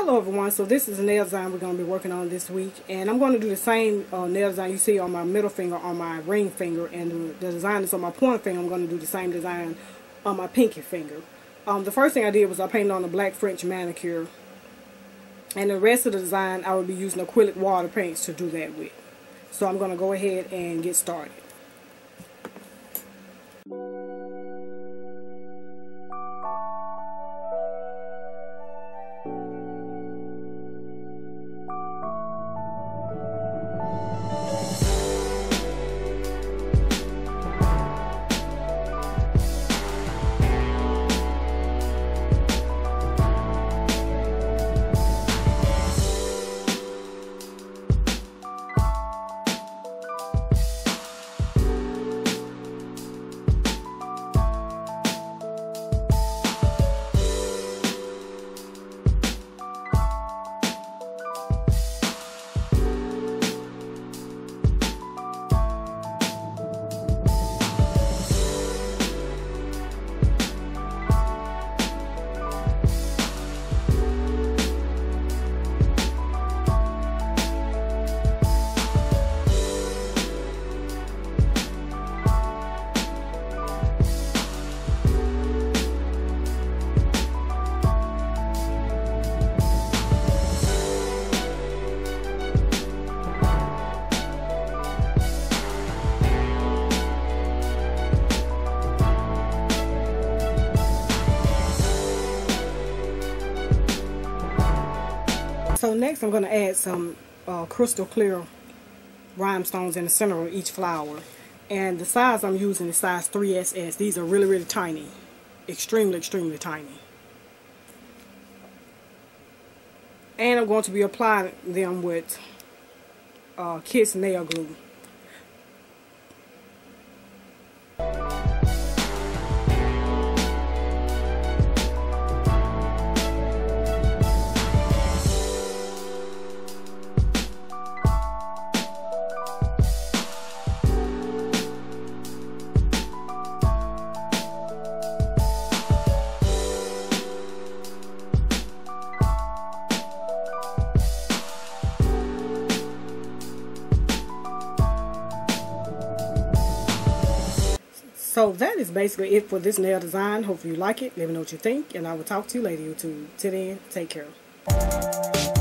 Hello everyone, so this is a nail design we're going to be working on this week, and I'm going to do the same nail design you see on my middle finger, on my ring finger, and the design is on my pointer finger. I'm going to do the same design on my pinky finger. The first thing I did was I painted on a black French manicure, and the rest of the design I will be using acrylic water paints to do that with. So I'm going to go ahead and get started. So next I'm going to add some crystal clear rhinestones in the center of each flower. And the size I'm using is size 3SS. These are really, really tiny. Extremely, extremely tiny. And I'm going to be applying them with Kiss nail glue. So that is basically it for this nail design. Hopefully you like it. Let me know what you think, and I will talk to you later, YouTube. Till then, take care.